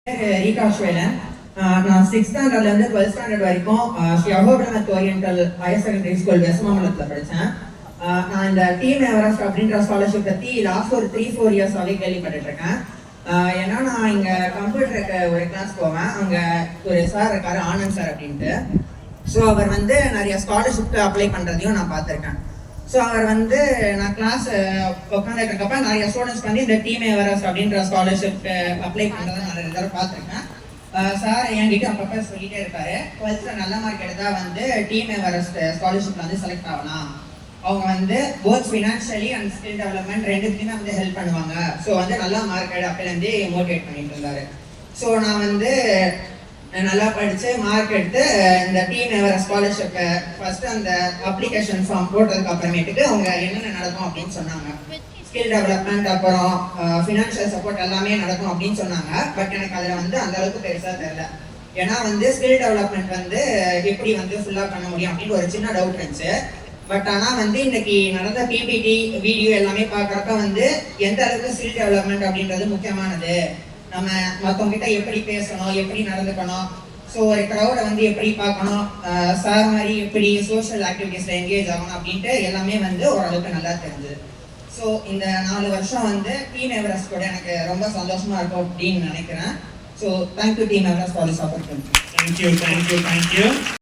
ரீகா ஸ்வேலன். நான் 6th ஸ்டாண்டர்ட்லேருந்து 12th standard வரைக்கும் Sri Ahobilamath oriental higher secondary school west மாம்பலத்தில் படித்தேன். நான் இந்த டீம் எவரெஸ்ட் அப்படின்ற ஸ்காலர்ஷிப் பற்றி லாஸ்ட் ஒரு 3-4 இயர்ஸாகவே கேள்விப்பட்டுருக்கேன். ஏன்னா நான் இங்கே கம்ப்யூட்டருக்கு ஒரு கிளாஸ் போவேன். அங்கே ஒரு சார் இருக்காரு, ஆனந்த் சார் அப்படின்ட்டு. ஸோ அவர் வந்து நிறைய ஸ்காலர்ஷிப்க்கு அப்ளை பண்ணுறதையும் நான் பார்த்துருக்கேன். ஸோ அவர் வந்து நான் கிளாஸ் உட்காந்துருக்கப்ப நிறைய ஸ்டூடெண்ட்ஸ் வந்து இந்த டீம் எவரெஸ்ட் அப்படின்ற ஸ்காலர்ஷிப் அப்ளை பண்ணுறதை நான் நிறைய தடவை பார்த்துருக்கேன். சார் என்கிட்ட அப்பப்போ சொல்லிட்டே இருப்பாரு, 12th நல்ல மார்க் எடுத்தால் வந்து டீம் எவரெஸ்ட் ஸ்காலர்ஷிப்ல வந்து செலக்ட் ஆகலாம். அவங்க வந்து both financially and skill development ரெண்டுத்துலையுமே வந்து ஹெல்ப் பண்ணுவாங்க. ஸோ வந்து நல்லா மார்க் எடு அப்போலேருந்தே மோட்டிவேட் பண்ணிட்டு இருந்தாரு. ஸோ நான் வந்து நல்லா படித்து மார்க் எடுத்து இந்த டீம் எவரெஸ்ட் ஸ்காலர்ஷிப்பை ஃபர்ஸ்ட் அந்த அப்ளிகேஷன் ஃபார்ம் போட்டதுக்கு அப்புறமேட்டுக்கு அவங்க என்னென்ன நடக்கும் அப்படின்னு சொன்னாங்க. ஸ்கில் டெவலப்மெண்ட் அப்புறம் ஃபினான்ஷியல் சப்போர்ட் எல்லாமே நடக்கும் அப்படின்னு சொன்னாங்க. பட் எனக்கு அதில் வந்து அந்த அளவுக்கு பெருசாக தெரியல. ஏன்னா வந்து ஸ்கில் டெவலப்மெண்ட் வந்து எப்படி வந்து ஃபுல்லாக பண்ண முடியும் அப்படின்னு ஒரு சின்ன டவுட் இருந்துச்சு. பட் ஆனால் வந்து இன்னைக்கு நடந்த பிபிடி வீடியோ எல்லாமே பார்க்குறப்ப வந்து எந்த அளவுக்கு ஸ்கில் டெவலப்மெண்ட் அப்படின்றது முக்கியமானது, நம்ம மற்றவங்கிட்ட எப்படி பேசணும், எப்படி நடந்துக்கணும், ஸோ ஒரு க்ரௌடை வந்து எப்படி பார்க்கணும், சார் மாதிரி எப்படி சோஷியல் ஆக்டிவிட்டீஸில் என்கேஜ் ஆகணும் அப்படின்ட்டு எல்லாமே வந்து ஓரளவுக்கு நல்லா தெரிஞ்சுது. ஸோ இந்த 4 வருஷம் வந்து டீம் எவரெஸ்ட் கூட எனக்கு ரொம்ப சந்தோஷமா இருக்கும் அப்படின்னு நினைக்கிறேன். So thank you team Everest for this opportunity. Thank you.